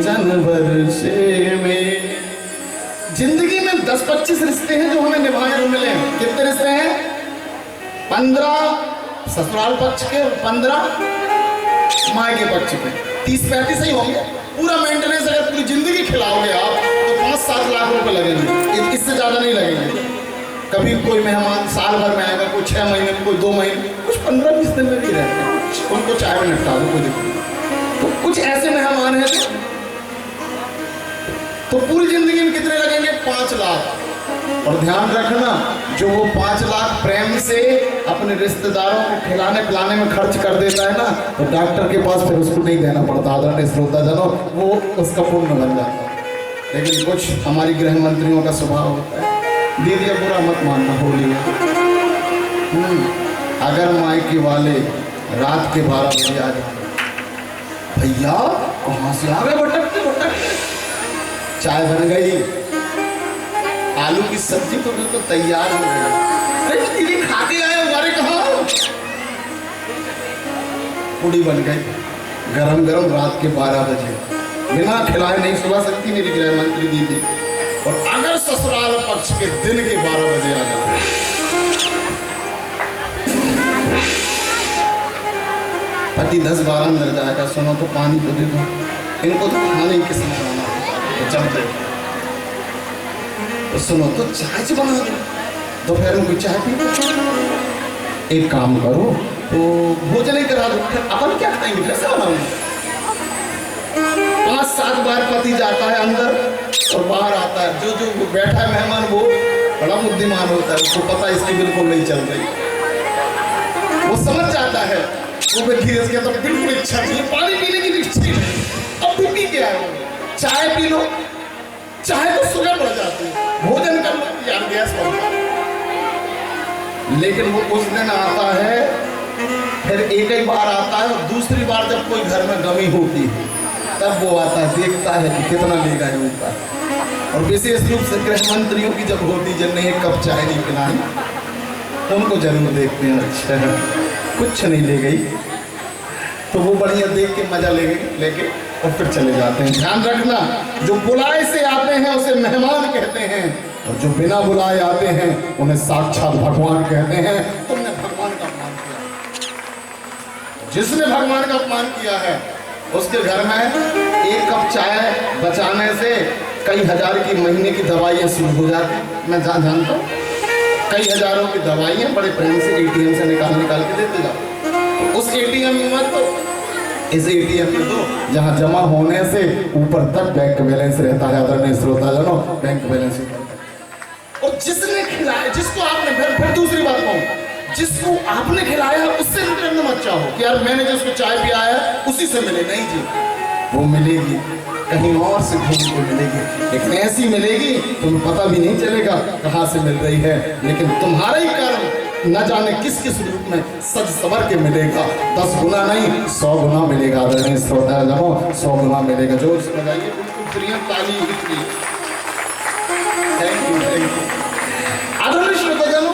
वर्षे में जिंदगी में 10-25 रिश्ते हैं जो हमें निभाने को मिले हैं। कितने रिश्ते हैं? 15 ससुराल पक्ष के और 15 मायके पक्ष के, 30-35 ही होंगे। पूरा मेंटेनेंस अगर पूरी जिंदगी खिलाओगे आप तो 5-7 लाख रुपए लगेंगे, इससे ज्यादा नहीं लगेंगे। कभी कोई मेहमान साल भर में आएगा, कोई 6 महीने में, कोई 2 महीने, कुछ 15-20 दिन में भी रहते हैं, उनको चाय में निपटा दो, कोई दिक्कत नहीं। तो कुछ ऐसे मेहमान हैं तो पूरी जिंदगी में कितने लगेंगे? 5 लाख। और ध्यान रखना, जो वो 5 लाख प्रेम से अपने रिश्तेदारों को खिलाने पिलाने में खर्च कर देता है ना, तो डॉक्टर के पास फिर उसको नहीं देना पड़ता। आदरणीय श्रोताजनों, वो उसका पुण्य बन जाता है। लेकिन कुछ हमारी गृह मंत्रियों का स्वभाव होता है, दीदी बुरा मत मानना, होली है। अगर मायके वाले रात के 12 बजे आ जाए, भैया कहाँ से आ गए भटकते भटकते, चाय बन गई, आलू की सब्जी तो बिल्कुल तैयार हो गई, अरे दीदी खा के आए हमारे कहाँ, पूड़ी बन गई गरम गरम रात के 12 बजे, बिना खिलाए नहीं सुला सकती मेरी गृह मंत्री दीदी। और अगर ससुराल पक्ष के दिन के 12 बजे आ जाए, पति 10 बार अंदर जाएगा, सुनो तो पानी तो दे दो, इनको तो खाने की किस्म बनाना तो चलते, तो सुनो तो चाय बना दो, दोपहर में कोई चाय पी, एक काम करो तो भोजन ही करा दो, फिर अपन क्या खाएंगे, कैसे बनाऊंगे? 5-7 बार पति जाता है अंदर और बाहर आता है, जो बैठा है मेहमान वो बड़ा बुद्धिमान होता है, उसको पता है इसकी बिल्कुल नहीं चल रही, वो समझ जाता है, वो फिर धीरे से कहता है बिल्कुल इच्छा नहीं, पानी पीने की इच्छा ही नहीं, अब भी क्या है, चाय पी लो, चाय तो सुबह बढ़ जाती है, भोजन कर लो यार, गैस बनता। लेकिन वो उस दिन आता है, फिर एक ही बार आता है, और दूसरी बार जब कोई घर में गमी होती है तब वो आता है, देखता है कि कितना ले गए ऊपर। और विशेष रूप से गृह मंत्रियों की जब होती, जिनने एक कप चाय नहीं पिलाई, तो उनको जरूर देखते हैं, अच्छा कुछ नहीं ले गई, तो वो बढ़िया देख के मजा लेके और फिर चले जाते हैं। ध्यान रखना, जो बुलाए से आते हैं उसे मेहमान कहते हैं, और जो बिना बुलाए आते हैं उन्हें साक्षात भगवान कहते हैं। तुमने भगवान का अपमान किया, जिसने भगवान का अपमान किया है उसके घर में 1 कप चाय बचाने से कई हजार की महीने की दवाइयाँ शुरू हो जाती। मैं जानता हूँ, कई हजारों की दवाइयाँ बड़े प्रेम से ATM से निकाल के देते जाओ। उस ATM में तो इस ATM में तो जहाँ जमा होने से ऊपर तक बैंक बैलेंस रहता है। आदरणीय श्रोताजनों, बैंक बैलेंस, और जिसने खिलाया, जिसको आपने, फिर दूसरी बात कहूँ, जिसको आपने खिलाया उससे इंटरव्यू मत चाहो कि यार मैंने जिसको चाय पियाया उसी से मिले, नहीं जी, वो मिलेगी कहीं और से घूम के मिलेगी, लेकिन ऐसी मिलेगी तुम्हें पता भी नहीं चलेगा कहाँ से मिल रही है, लेकिन तुम्हारा ही कर्म न जाने किस किस रूप में सज सवर के मिलेगा। 10 गुना नहीं 100 गुना मिलेगा। आदरणीय श्रोताजनों, 100 गुना मिलेगा। जोर से बजाइए, बिल्कुल प्रिय ताली हुई। Thank you. आदरणीय श्रोताजनों,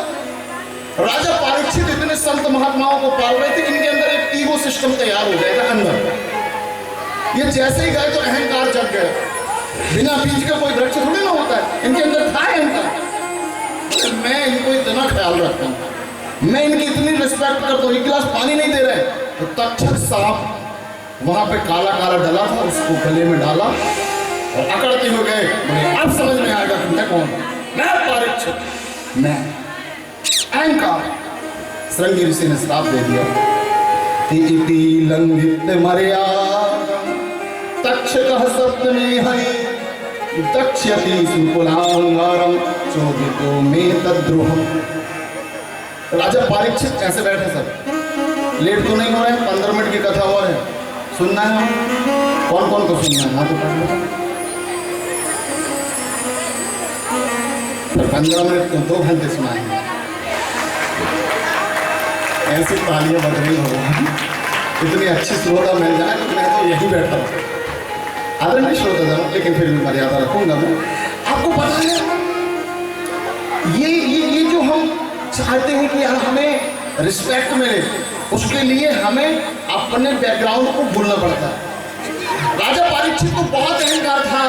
राजा परीक्षित इतने संत महात्माओं को पाल रहे थे, इनके अंदर एक ईगो सिस्टम तैयार हो जाएगा अंदर। ये जैसे ही गए तो अहंकार जग गया, बिना बीज का कोई वृक्ष थोड़ी ना होता है, इनके अंदर था अहंकार। मैं इनको इतना ख्याल रखता हूँ, मैं इनकी इतनी रिस्पेक्ट करता हूँ, 1 गिलास पानी नहीं दे रहे तो तक्षक सांप वहां पे काला काला डला था, उसको गले में डाला और अकड़ते हुए गए। मुझे अब समझ में आएगा कि मैं कौन, मैं परीक्षित, मैं अहंकार। श्रृंगी ऋषि ने श्राप दे दिया, इति लंघित मर्यादा तक्षकः सप्तमे हरि दक्ष्यति सुकुलांगारम चोदितो में तद्रुहम। राजा परीक्षित ऐसे बैठे, सब लेट तो नहीं हो रहे हैं, 15 मिनट की कथा और है, सुनना है, कौन कौन को सुनना है, हाँ तो पढ़ लो। 15 मिनट तो 2 घंटे सुनाएंगे, ऐसी तालियां बज रही हो, इतनी अच्छी श्रोता मिल जाए तो मैं तो यही बैठा हूँ। आदरणीय श्रोताजनों, लेकिन फिर भी मर्यादा रखूंगा मैं। आपको पता है ये जो हम चाहते हैं कि यार हमें रिस्पेक्ट मिले, उसके लिए हमें अपने बैकग्राउंड को भूलना पड़ता है। राजा परीक्षित को बहुत अहंकार था,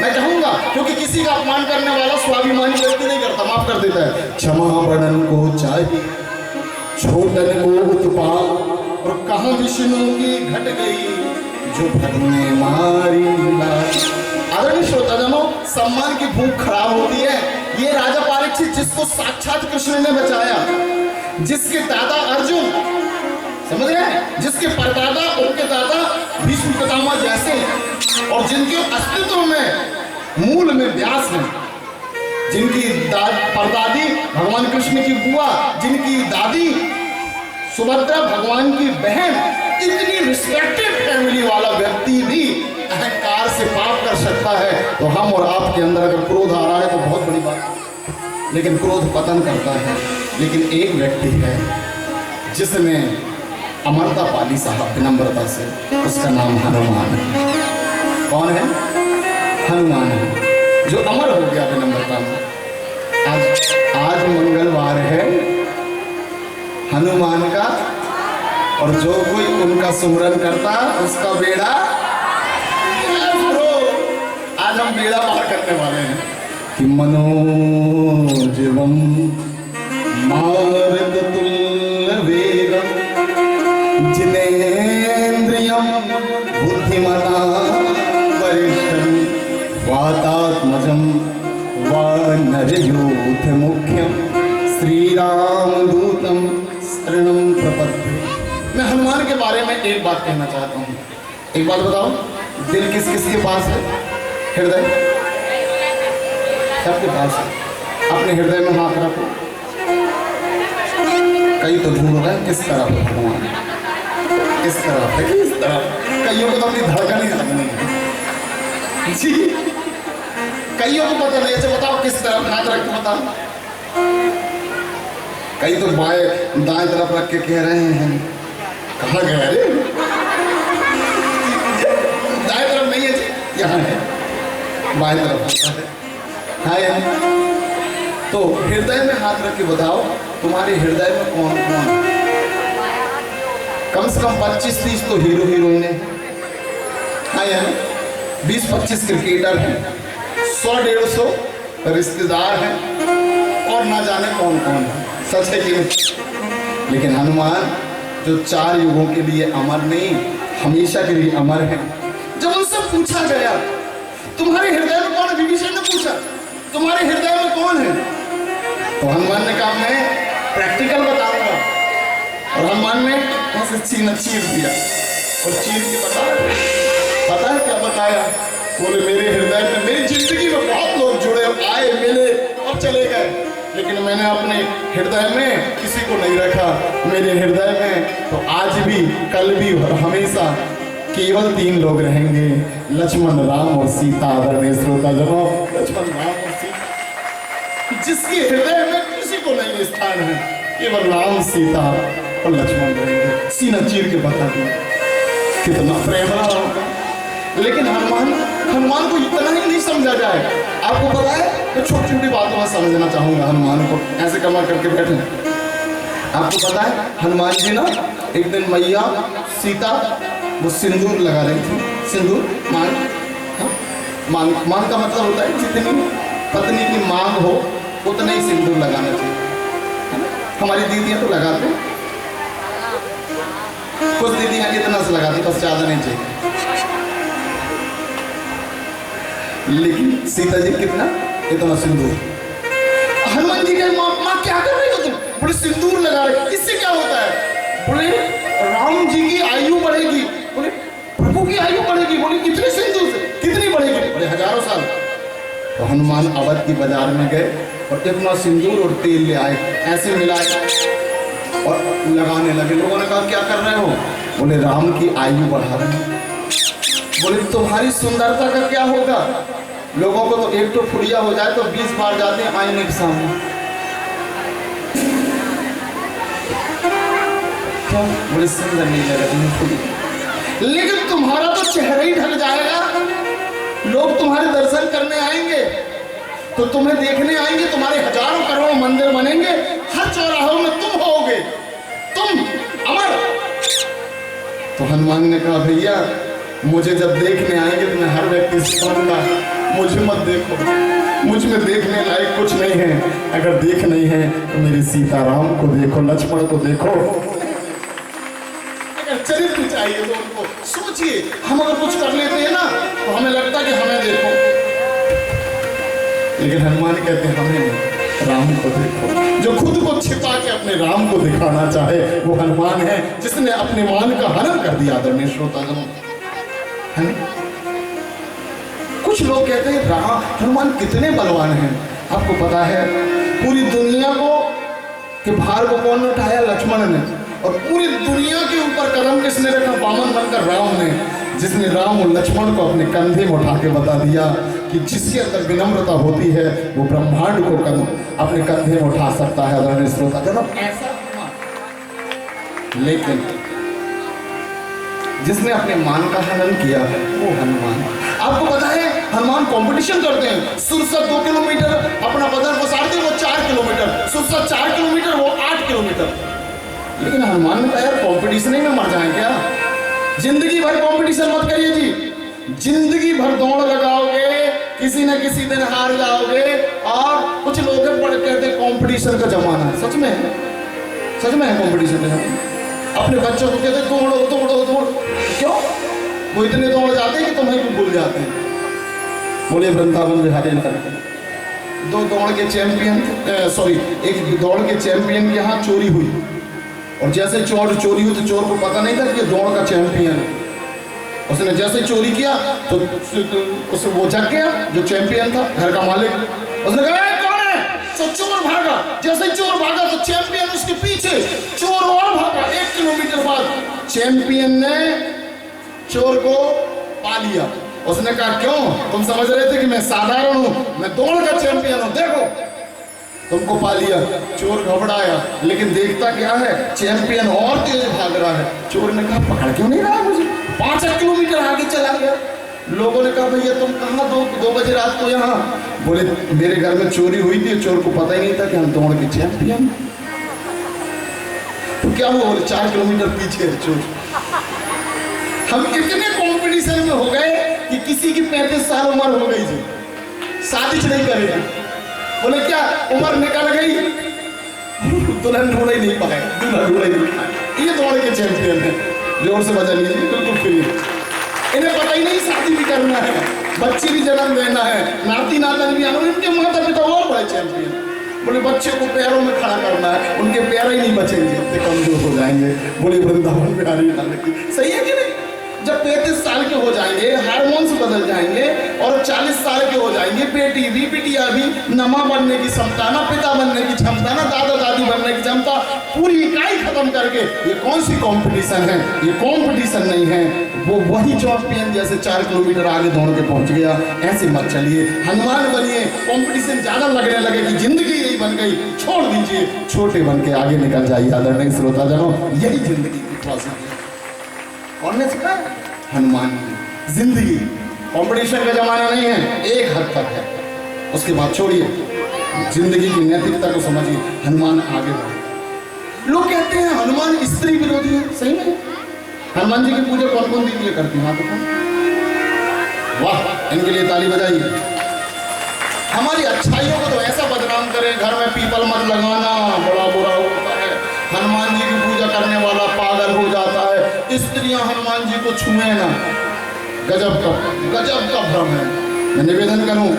मैं कहूंगा, क्योंकि किसी का अपमान करने वाला स्वाभिमानी व्यक्ति नहीं करता, माफ कर देता है। क्षमा बड़न को चाहिए, छोटन को उत्पाद, और कहां विष्णु की घट गई जो भरने मारी लाज। आदरणीय श्रोताजनों, सम्मान की भूख खराब होती है। ये राजा परीक्षित जिसको साक्षात कृष्ण ने बचाया, जिसके दादा अर्जुन, समझ रहे हैं, जिसके परदादा, उनके दादा भीष्म पितामह जैसे, और जिनके अस्तित्व में मूल में व्यास है, जिनकी परदादी भगवान कृष्ण की बुआ, जिनकी दादी सुभद्रा भगवान की बहन, इतनी रिस्पेक्टेड फैमिली वाला व्यक्ति भी अहंकार से पाप कर सकता है, तो हम और आपके अंदर अगर क्रोध आ रहा है तो बहुत बड़ी बात है, लेकिन क्रोध पतन करता है। लेकिन एक व्यक्ति है जिसने अमरता पाली साहब विनम्रता से, उसका नाम हनुमान है। कौन है? हनुमान है, जो अमर हो गया विनम्रता में। आज मंगलवार है हनुमान का, और जो कोई उनका सुमरन करता उसका बेड़ा, आज हम बेड़ा पार करने वाले हैं। कि मनोजवम मारुततुल्य वेगम जिनेन्द्रियम बुद्धिमता वरिष्ठम वातात्मजं वानरयूथ मुख्यम श्रीरामदूतम शरणं प्रपद्ये। मैं हनुमान के बारे में एक बात कहना चाहता हूँ। एक बात बताओ, दिल किस किस के पास है? हृदय सबके पास है। अपने हृदय में हाथ रखो। कई तो ढूंढ रहे हैं किस तरफ भगवान, किस तरफ है, किस तरफ। कईयों को तो अपनी धड़कन ही याद नहीं है जी, कईयों को पता नहीं। अच्छा बताओ किस तरफ हाथ रख के बताओ। कई तो बाएं दाएं तरफ रख के कह रहे हैं, कहाँ गए? अरे दाएं तरफ नहीं है जी, यहाँ है, बाएं तरफ होता है। हाँ यार, तो हृदय में हाथ रख के बताओ तुम्हारे हृदय में कौन कौन? कम से कम 25-30 तो हीरो हीरोइन है। हाँ यार, 20-25 क्रिकेटर हैं, 100-150 रिश्तेदार हैं, और ना जाने कौन कौन है। सच है कि? लेकिन हनुमान जो 4 युगों के लिए अमर नहीं, हमेशा के लिए अमर है। जब उनसे पूछा गया तुम्हारे हृदय में कौन है, विभीषण ने पूछा तुम्हारे हृदय में कौन है, तो हनुमान ने कहा मैं प्रैक्टिकल बताऊंगा। और हनुमान ने ऐसे चीर दिया, और चीर के पता है क्या बताया? बोले मेरे हृदय में, मेरी जिंदगी में बहुत लोग जुड़े, आए, मिले और चले गए, लेकिन मैंने अपने हृदय में किसी को नहीं रखा। मेरे हृदय में तो आज भी, कल भी और हमेशा केवल 3 लोग रहेंगे, लक्ष्मण, राम और सीता। आदरणीय श्रोताजनों, लक्ष्मण, राम और सीता, जिसके हृदय में किसी को नहीं स्थान है, केवल राम, सीता और लक्ष्मण रहेंगे। सीना चीर के बता दिया कितना प्रेम रहा होगा। लेकिन हनुमान को इतना ही नहीं समझा जाए। आपको पता है, तो छोटी छोटी बातों में समझना चाहूंगा हनुमान को, ऐसे कमर करके बैठे। आपको पता है हनुमान जी ना, एक दिन मैया सीता वो सिंदूर लगा रही थी। सिंदूर मांग, हाँ? मांग का मतलब होता है जितनी पत्नी की मांग हो उतना ही सिंदूर लगाना चाहिए। हमारी दीदियां तो लगाते हैं, कुछ दीदियां इतना से लगाती, बस ज्यादा नहीं चाहिए। लेकिन सीता जी कितना, इतना सिंदूर। हनुमान जी के माँ क्या कर रही हो तुम? बोले सिंदूर लगा रहे, इससे क्या होता है? बोले राम जी की आयु बढ़ेगी। बोले प्रभु की आयु बढ़ेगी। बोले कितने सिंदूर से? कितनी बढ़ेगी? बोले हजारों साल। तो हनुमान अवध की बाजार में गए और इतना सिंदूर और तेल ले आए, ऐसे मिलाए और लगाने लगे। लोगों ने कहा क्या कर रहे हो? बोले राम की आयु बढ़ा रहे हैं। बोले तुम्हारी सुंदरता का क्या होगा? लोगों को तो एक तो फुड़िया हो जाए तो 20 बार जाते हैं आईने के सामने। क्या? बोले सुंदर नहीं लगा, लेकिन तुम्हारा तो चेहरा ही ढक जाएगा। लोग तुम्हारे दर्शन करने आएंगे, तो तुम्हें देखने आएंगे, तुम्हारे हजारों करोड़ों मंदिर बनेंगे, हर चौराहों में तुम होगे, तुम अमर। तो हनुमान ने कहा भैया मुझे जब देखने आएंगे तो मैं हर व्यक्ति से कहूँगा मुझे मत देखो, मुझ में देखने लायक कुछ नहीं है। अगर देख नहीं है तो मेरे सीताराम को देखो, लक्ष्मण को देखो। अगर चरित्र चाहिए तो उनको सोचिए। हम अगर कुछ कर लेते हैं ना तो हमें लगता है कि हमें देखो, लेकिन हनुमान कहते हैं हमें नहीं, राम को देखो। जो खुद को छिपा के अपने राम को दिखाना चाहे वो हनुमान है, जिसने अपने मान का हनन कर दिया। आदरणीय श्रोतागणों, कुछ लोग कहते हैं राम हनुमान कितने बलवान हैं। आपको पता है पूरी दुनिया को के भार को कौन ने उठाया? लक्ष्मण ने। और पूरी दुनिया के ऊपर कदम किसने रखा? वामन बनकर राम ने। जिसने राम और लक्ष्मण को अपने कंधे में उठा के बता दिया कि जिसके अंदर विनम्रता होती है वो ब्रह्मांड को अपने कंधे में उठा सकता है। आदरणीय श्रोतागणों, ऐसा लेकिन जिसने अपने मान का हनन किया है वो हनुमान। आपको पता है हनुमान कंपटीशन करते हैं। सुरसा 2 किलोमीटर अपना बदन पसारते, वो 4 किलोमीटर, सुरसा 4 किलोमीटर, वो 8 किलोमीटर। लेकिन हनुमान ने कहा यार कंपटीशन ही में मर जाए क्या? जिंदगी भर कंपटीशन मत करिए जी। जिंदगी भर दौड़ लगाओगे, किसी न किसी दिन हार जाओगे। और कुछ लोग कहते हैं कंपटीशन का जमाना है। सच में है, सच में है कंपटीशन का जमाना। अपने बच्चों को कहते दौड़ो दौड़ो दौड़ो, क्यों? वो इतने दौड़ जाते हैं कि तुम्हें भी भूल जाते हैं। बोले वृंदावन बिहारी लाल दो दौड़ के चैंपियन, एक दौड़ के चैंपियन के यहाँ चोरी हुई। और जैसे चोरी हुई तो चोर को पता नहीं था कि ये दौड़ का चैंपियन है। उसने जैसे चोरी किया तो उसे वो जग गया जो चैंपियन था, घर का मालिक। उसने कहा कौन है? तो चोर भागा। जैसे चोर भागा तो चैंपियन उसके पीछे, चोर और भागा। 1 किलोमीटर बाद चैंपियन ने चोर को पा लिया। उसने कहा क्यों? तुम समझ रहे थे कि मैं साधारण हूं, मैं दौड़ का चैंपियन हूं, देखो तुमको पा लिया। चोर घबराया, लेकिन देखता क्या है चैंपियन और तेज भाग रहा है। चोर ने कहा पकड़ क्यों नहीं रहा मुझे? 5 किलोमीटर आगे चला गया। लोगों ने कहा भैया तुम कहाँ 2 बजे रात को यहाँ? बोले मेरे घर में चोरी हुई थी, चोर को पता ही नहीं था कि हम दौड़ के चैंपियन। तो क्या हुआ? 4 किलोमीटर पीछे चोर। हम इतने कंपटीशन में हो गए कि किसी की 35 साल उम्र हो गई जी, शादी नहीं करेगी। बोले क्या उम्र निकल गई, दुल्हन ढूंढ ही नहीं पाए, दूल्हा ढूंढ ही नहीं पाए। ये दौड़ के चैंपियन है। जोर से बजा लीजिए, बिल्कुल फ्री। इन्हें पता ही नहीं शादी भी करना है, बच्चे भी जन्म देना है, नाती नातन भी आना। इनके माता पिता और बड़े चैंपियन। बोले बच्चे को पैरों में खड़ा करना है, उनके पैर ही नहीं बचेंगे, इतने कमजोर हो जाएंगे। बोले वृंदावन बिहारी लाल की। सही है कि नहीं? जब 35 साल के हो जाएंगे, हार्मोन्स बदल जाएंगे और 40 साल के हो जाएंगे, बेटी भी बिटिया भी, न माँ बनने की क्षमता, न पिता बनने की क्षमता, न दादा दादी बनने की क्षमता, पूरी इकाई खत्म करके ये कौन सी कंपटीशन है? ये कंपटीशन नहीं है। वो वही चैंपियन जैसे 4 किलोमीटर आगे दौड़ के पहुंच गया। ऐसे मत चलिए, हनुमान बनिए। कंपटीशन ज्यादा लगने लगे कि जिंदगी यही बन गई, छोड़ दीजिए, छोटे बन के आगे निकल जाइए। आदरणीय श्रोताजनों, यही जिंदगी की खासियत है। कौन ने सिखाया? हनुमान ने। जिंदगी कंपटीशन का जमाना नहीं है, एक हद तक है, उसके बाद छोड़िए। जिंदगी की नैतिकता को समझिए। हनुमान आगे बढ़े। लोग कहते हैं हनुमान स्त्री विरोधी है। सही में हनुमान जी की पूजा कौन कौन दीदियां करती हैं? वाह, इनके लिए ताली बजाइए। हमारी अच्छाइयों को तो ऐसा बदनाम करें, घर में पीपल मत लगाना, बड़ा बुरा होता है। हनुमान जी की पूजा करने वाला पागल हो जाता है। स्त्रियां हनुमान जी को छुए ना, गजब का भ्रम है। मैं निवेदन करूं,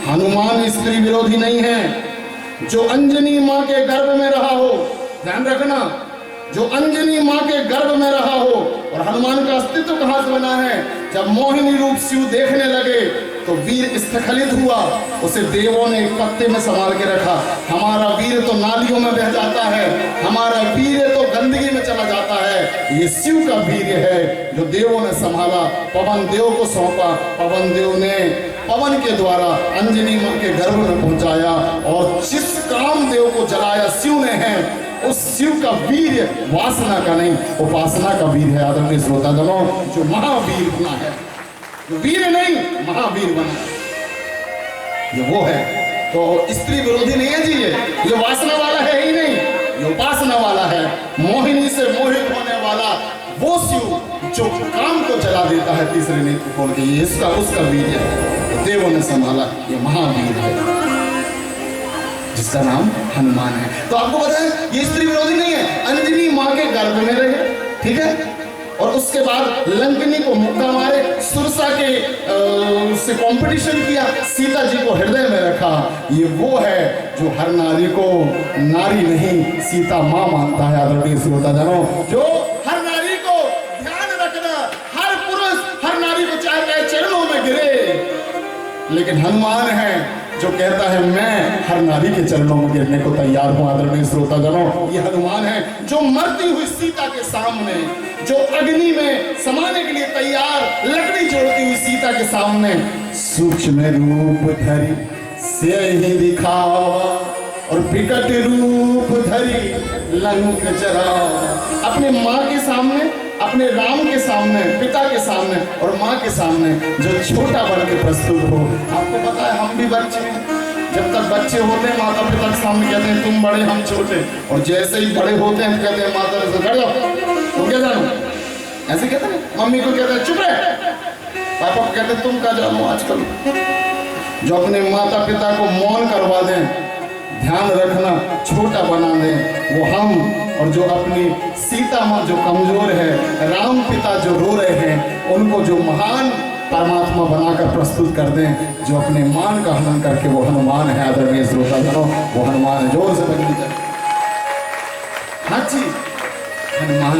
हनुमान स्त्री विरोधी नहीं है। जो अंजनी माँ के गर्भ में रहा हो, ध्यान रखना, जो अंजनी माँ के गर्भ में रहा हो। और हनुमान का अस्तित्व कहां से बना है? जब मोहिनी रूप शिव देखने लगे तो वीर स्खलित हुआ, उसे देवों ने एक पत्ते में संभाल के रखा। हमारा वीर तो नालियों में बह जाता है, हमारा वीर तो गंदगी में चला जाता है। ये शिव का वीर है जो देवों ने संभाला, पवन देव को सौंपा। पवन देव ने पवन के द्वारा अंजनी माँ के गर्भ में पहुंचाया। और जिस काम देव को जलाया शिव ने है, उस शिव का वीर वासना का नहीं, उपासना का वीर है। आदरणीय श्रोतागणों, जो महावीर बना है, जो वीर नहीं महावीर बना, ये वो है। तो स्त्री विरोधी नहीं है जी, ये वासना वाला है ही नहीं, ये उपासना वाला है। मोहिनी से मोहित होने वाला वो शिव जो काम को चला देता है तीसरे नेत्र खोल के, ये इसका उसका वीर है। तो देवों ने संभाला, ये महावीर है जिसका नाम हनुमान है। तो आपको पता है ये स्त्री विरोधी नहीं है। अंजनी माँ के गर्भ में रहे, ठीक है, और उसके बाद लंकनी को मुक्का मारे, सुरसा के से कंपटीशन किया, सीता जी को हृदय में रखा। ये वो है जो हर नारी को नारी नहीं सीता माँ मानता है। आदरणीय श्रोताजनों, जो हर नारी को ध्यान रखना, हर पुरुष हर नारी को चाहे चरणों में गिरे, लेकिन हनुमान है जो कहता है मैं हर नारी के चरणों में गिरने को तैयार हूं। आदरणीय श्रोताजनों, ये हनुमान है जो मरती हुई सीता के सामने, जो अग्नि में समाने के लिए तैयार लकड़ी जोड़ती हुई सीता के सामने सूक्ष्म रूप धरी से ही दिखावा और विकट रूप धरी लंक जरावा। अपने माँ के सामने, अपने राम के सामने, पिता के सामने और माँ के सामने जो छोटा बन के प्रस्तुत हो। आपको पता है हम भी बच्चे हैं, जब तक बच्चे होते हैं माता पिता के सामने कहते हैं तुम बड़े हम छोटे, और जैसे ही बड़े होते हैं कहते हैं माता से खड़ जाओ, तुम क्या जानो, ऐसे कहते हैं। मम्मी को कहते हैं चुप रहे, पापा को कहते हैं तुम क्या जानो। आजकल जो अपने माता पिता को मौन करवा दें, ध्यान रखना, छोटा बना दें, वो हम। और जो अपनी सीता माँ जो कमजोर है, राम पिता जो रो रहे हैं, उनको जो महान परमात्मा बनाकर प्रस्तुत कर दें, जो अपने मान का हनन करके वो हनुमान है। आदरणीय श्रोतागणों, वो हनुमान है। जोर से बजनी चाहिए। हाँ जी, हनुमान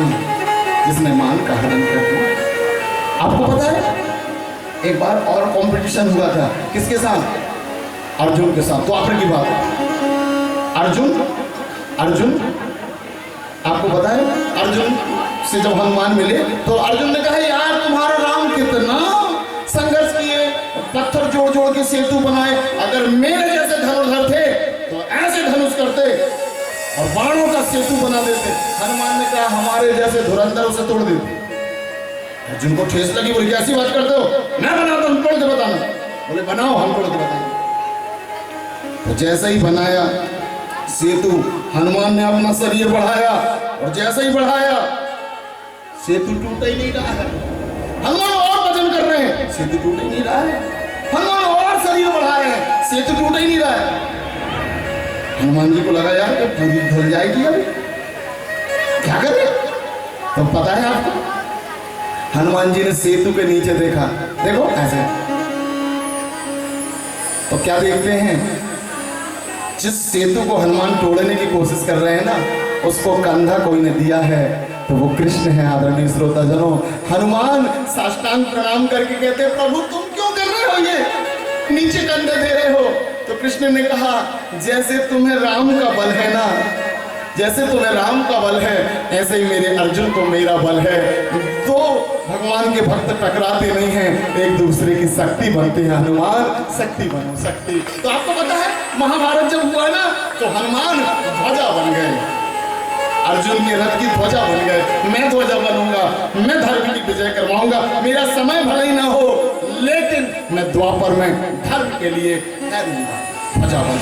जिसने मान का हनन कर दिया। आपको पता है एक बार और कंपटीशन हुआ था, किसके साथ? अर्जुन के साथ। तो आपने की बात अर्जुन आपको पता है अर्जुन से जब हनुमान मिले तो अर्जुन ने कहा यार तुम्हारा राम कितना संघर्ष किए, पत्थर जोड़ जोड़ के सेतु बनाए, अगर मेरे जैसे धनुर्धर थे तो ऐसे धनुष करते और बाणों का सेतु बना देते। हनुमान ने कहा हमारे जैसे धुरंधर उसे तोड़ देते। अर्जुन को ठेस लगी, बोले कैसी बात करते हो, मैं बनाता हूं, तोड़ के बताना। बोले बनाओ, हम तोड़ के बताएंगे। तो जैसे ही बनाया सेतु, हनुमान ने अपना शरीर बढ़ाया और जैसे ही बढ़ाया सेतु टूट ही नहीं रहा है। हनुमान और वजन कर रहे हैं, सेतु टूट ही नहीं रहा है। हनुमान और शरीर बढ़ा रहे हैं, सेतु टूट ही नहीं रहा है। हनुमान जी को लगा यार कि पूरी धुल जाएगी, अभी क्या करें। तो पता है आपको, हनुमान जी ने सेतु के नीचे देखा, देखो ऐसे, तो क्या देखते हैं, जिस सेतु को हनुमान तोड़ने की कोशिश कर रहे हैं ना, उसको कंधा कोई ने दिया है, तो वो कृष्ण है। आदरणीय श्रोताजनों, हनुमान साष्टांग प्रणाम करके कहते प्रभु तुम क्यों कर रहे हो, ये नीचे कंधे दे रहे हो। तो कृष्ण ने कहा जैसे तुम्हें राम का बल है ना, जैसे तुम्हें राम का बल है, ऐसे ही मेरे अर्जुन को मेरा बल है। तो भगवान के भक्त टकराते नहीं हैं, एक दूसरे की शक्ति बनते हैं। हनुमान शक्ति बनो, शक्ति। तो आपको पता है महाभारत जब हुआ ना, तो हनुमान ध्वजा बन गए, अर्जुन के रथ की ध्वजा बन गए। मैं ध्वजा बनूंगा, मैं धर्म की विजय करवाऊंगा, मेरा समय भले ही ना हो, लेकिन मैं द्वापर में धर्म के लिए ध्वजा बन।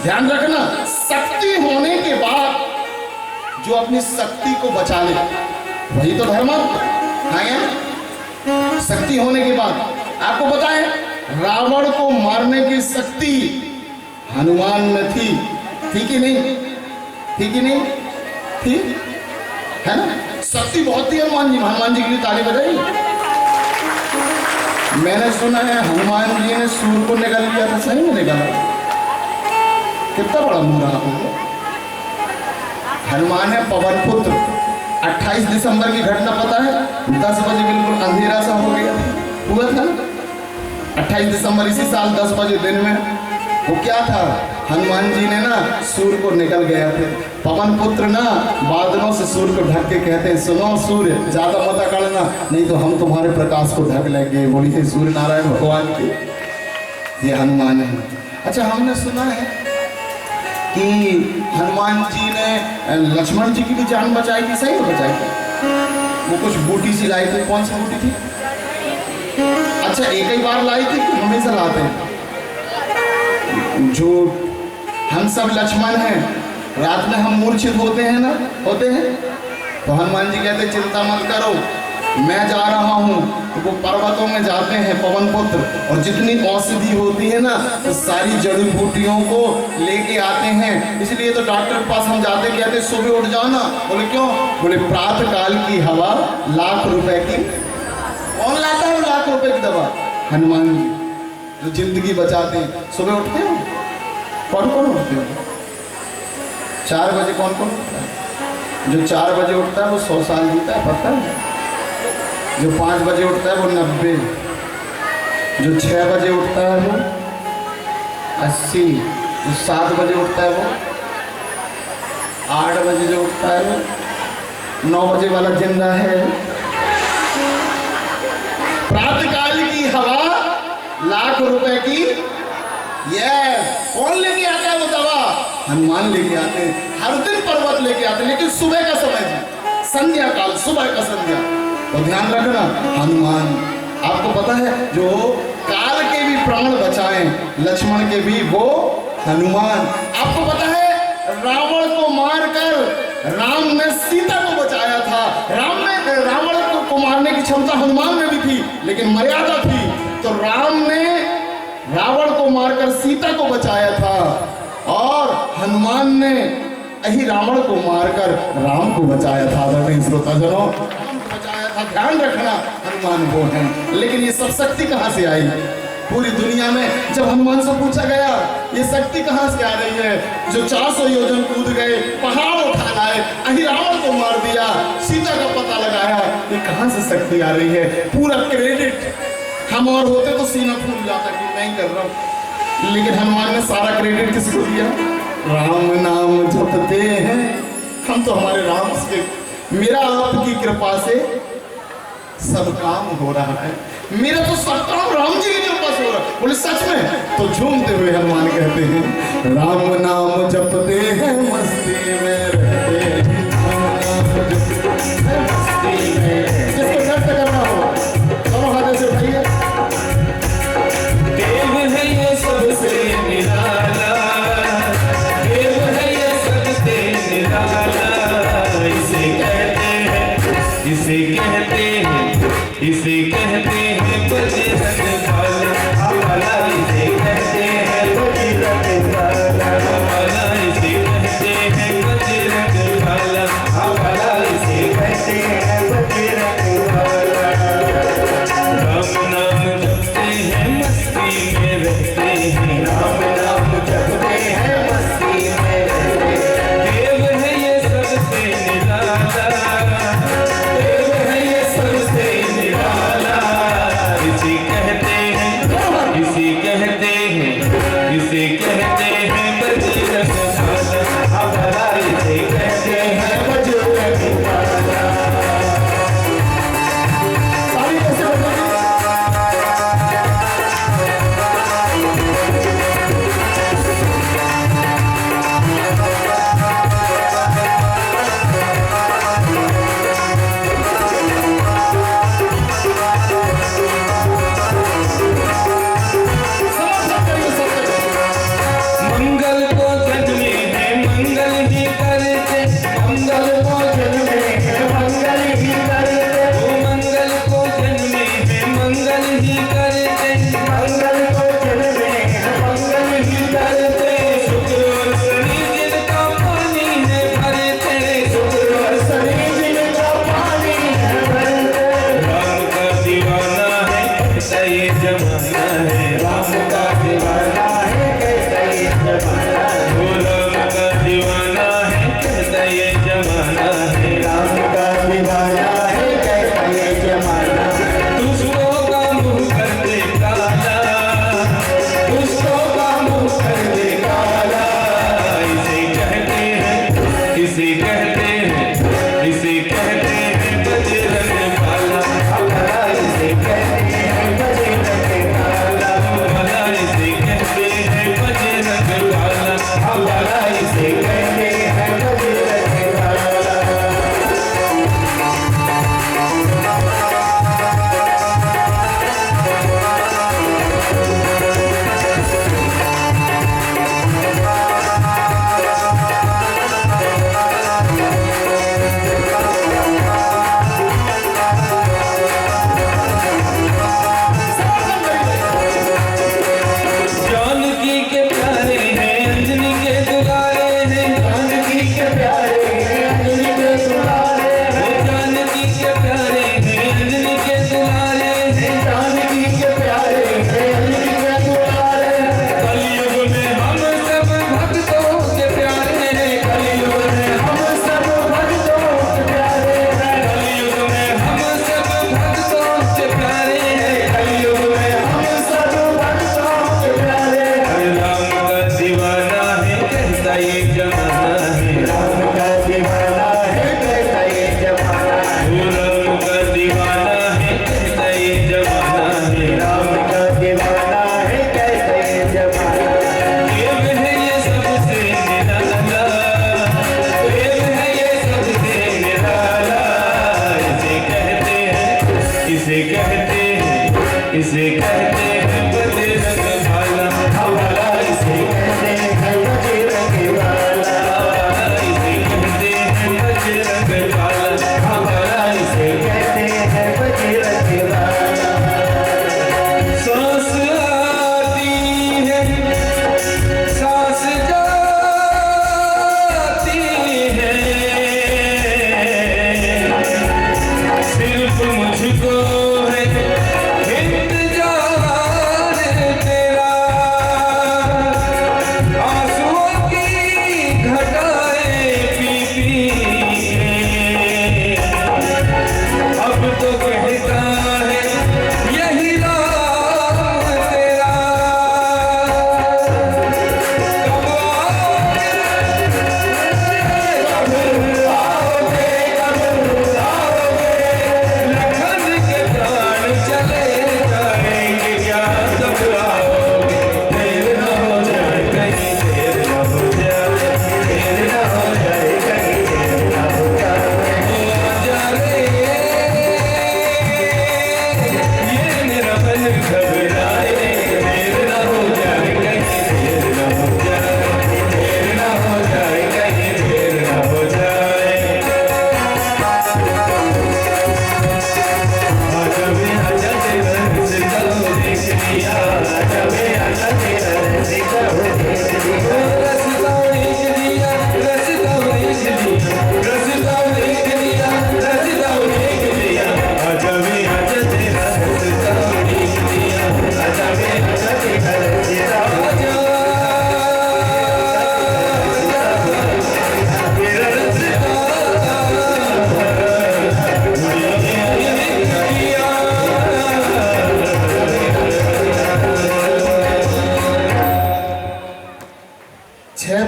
ध्यान रखना, शक्ति होने के बाद जो अपनी शक्ति को बचा ले वही तो धर्म है। शक्ति होने के बाद आपको पता है रावण को मारने की शक्ति हनुमान में थी कि नहीं? थी कि नहीं थी? है ना, शक्ति बहुत थी हनुमान जी। हनुमान जी के लिए ताली बजाई। मैंने सुना है हनुमान जी ने सूर को निकाल लिया था, सही में निकाला। कितना बड़ा मुंह रहा होगा। हनुमान है पवन पुत्र। 28 दिसंबर की घटना पता है? 10 बजे बिल्कुल अंधेरा सा हो गया हुआ था। 28 दिसंबर इसी साल 10 बजे दिन में वो क्या था, हनुमान जी ने ना सूर्य को निकल गया थे। पवन पुत्र ना बादलों से सूर्य को ढक के कहते हैं सुनो सूर्य ज्यादा मत अकड़ना, नहीं तो हम तुम्हारे प्रकाश को ढक लेंगे। बोलिए सूर्य नारायण भगवान के, ये हनुमान है। अच्छा, हमने सुना है कि हनुमान जी ने लक्ष्मण जी की भी जान बचाई थी, सही में बचाई थी? वो कुछ बूटी सी लाई थी, कौन सी बूटी थी? अच्छा, एक ही बार लाई थी कि हमेशा लाते हैं? जो हम सब लक्ष्मण हैं, रात में हम मूर्छित होते हैं ना, होते हैं, तो हनुमान जी कहते चिंता मत करो, मैं जा रहा हूँ तो वो पर्वतों में जाते हैं पवन पुत्र, और जितनी औषधि होती है ना तो सारी जड़ी बूटियों को लेके आते हैं। इसलिए तो डॉक्टर के पास हम जाते कहते सुबह उठ जाओ ना। बोले क्यों? बोले प्रातः काल की हवा लाख रुपए की। कौन लाता है लाख रुपए की दवा? हनुमान जी, जो जिंदगी बचाते हैं। सुबह उठते हो? कौन कौन उठते हो? 4 बजे कौन कौन उठता है? जो 4 बजे उठता है वो 100 साल जीता है, पता है? जो 5 बजे उठता है वो 90, जो 6 बजे उठता है वो 80, जो 7 बजे उठता है वो 8 बजे जो उठता है वो 9 बजे वाला जिंदा है। प्रातःकाल की हवा लाख रुपए की। कौन लेके आता है वो दवा? हनुमान लेके आते हैं। हर दिन पर्वत लेके आते हैं, लेकिन सुबह का समय जी, संध्या काल, सुबह का संध्या। तो ध्यान रखना, हनुमान आपको पता है जो काल के भी प्राण बचाएं, लक्ष्मण के भी, वो हनुमान। आपको पता है रावण को मारकर राम ने सीता को बचाया था। रावण को मारने की क्षमता हनुमान में भी थी, लेकिन मर्यादा थी। तो राम ने रावण को मारकर सीता को बचाया था, और हनुमान ने यही रावण को मारकर राम को बचाया था। आदरणीय श्रोताजनों, बचाया था। ध्यान रखना, हनुमान वो हैं। लेकिन ये सब शक्ति कहाँ से आई? पूरी दुनिया में जब हनुमान से पूछा गया ये शक्ति कहाँ से आ रही है, जो 400 योजन कूद गए, पहाड़ उठा लाए, अही रावण को मार दिया, सीता का पता लगाया, ये कहाँ से शक्ति आ रही है? पूरा क्रेडिट हम और होते तो सीना फूल जाता कि मैं ही कर रहा हूँ, लेकिन हनुमान ने सारा क्रेडिट किसको दिया? राम नाम जपते हैं हम तो हमारे राम से, मेरा आपकी कृपा से सब काम हो रहा है, मेरा तो सब काम राम जी की कृपा से हो रहा है। बोले सच में? तो झूमते हुए हनुमान कहते हैं राम नाम जपते हैं मस्ती में रहते हैं, मस्ती में। जिसको व्यक्त करना हो दोनों हाथों से उठाइए। देव है ये सबसे निराला, देव है ये सबसे निराला, इसे कहते हैं, इसे कहते हैं, इसे कहते हैं बजरंग बाला, इसे कहते हैं बजरंग बाला, इसे कहते हैं बजरंग बाला, इसे कहते हैं बजरंग बाला। राम नाम जपते हैं मस्ती में रहते हैं, राम नाम जपते हैं मस्ती में रहते हैं। देव है ये सबसे निराला, देव है ये सबसे निराला, इसे कहते हैं, इसे कहते हैं, इसे कहते हैं बजरंग बाला, इसे कहते हैं बजरंग बाला।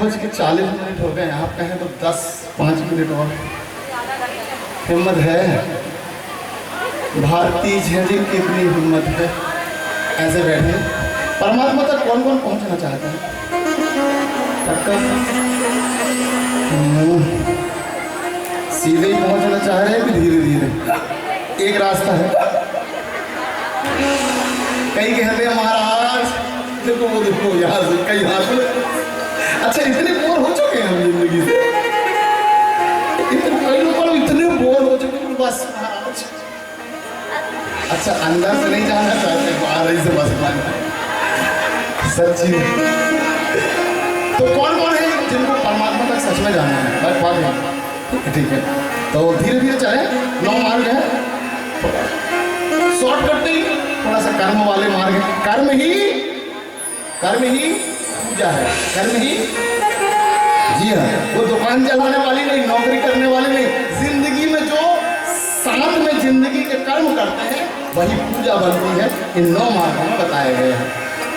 6:40 हो गए, आप कहें तो 5 मिनट और हिम्मत है। भारतीय जी कितनी हिम्मत है। ऐसे बैठे परमात्मा तक कौन कौन पहुंचना चाहता है? सीधे ही पहुंचना चाह रहे हैं कि धीरे धीरे? एक रास्ता है। कई कहते हैं महाराज देखो वो देखो यहाँ से कई यहाँ से। अच्छा इतने बोर हो चुके हैं हम जिंदगी से, इतने बोर हो चुके हैं बस महाराज। अच्छा अंदर से नहीं जाना चाहते, बाहर ही से बस पाना सच्ची। तो कौन कौन है जिनको परमात्मा तक सच में जाना है? बस बात है, ठीक है। तो धीरे धीरे चले, 9 मार्ग है, शॉर्टकट नहीं, थोड़ा सा कर्म वाले मार्ग है। कर्म ही पूजा है, कर्म ही। जी हाँ, वो दुकान चलाने वाली नहीं, नौकरी करने वाली नहीं, जिंदगी में जो साथ में जिंदगी के कर्म करते हैं वही पूजा बनती है। इन 9 मार्गों में बताए गए हैं।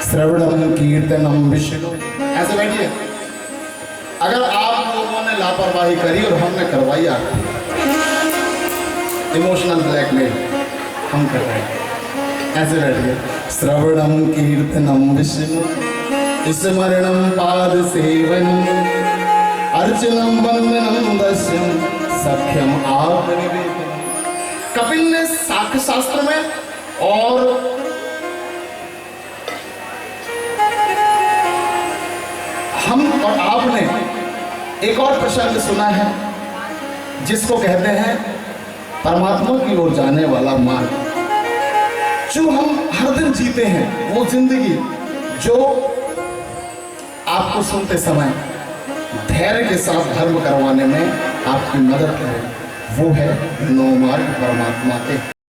श्रवणम कीर्तनम विष्णु। ऐसे बैठिए। अगर आप लोगों ने लापरवाही करी और हमने करवाई, आपको इमोशनल ब्लैकमेल हम कर रहे हैं, ऐसे बैठिए। श्रवणम कीर्तनम विष्णु स्मरणम पाद सेवन अर्चनम वंदनम दर्शन सख्यम आप निवेदन। कपिल ने साख्य शास्त्र में और हम और आपने एक और प्रसंग सुना है जिसको कहते हैं परमात्मा की ओर जाने वाला मार्ग। जो हम हर दिन जीते हैं वो जिंदगी जो आपको सुनते समय धैर्य के साथ धर्म करवाने में आपकी मदद करे, वो है 9 मार्ग परमात्मा के।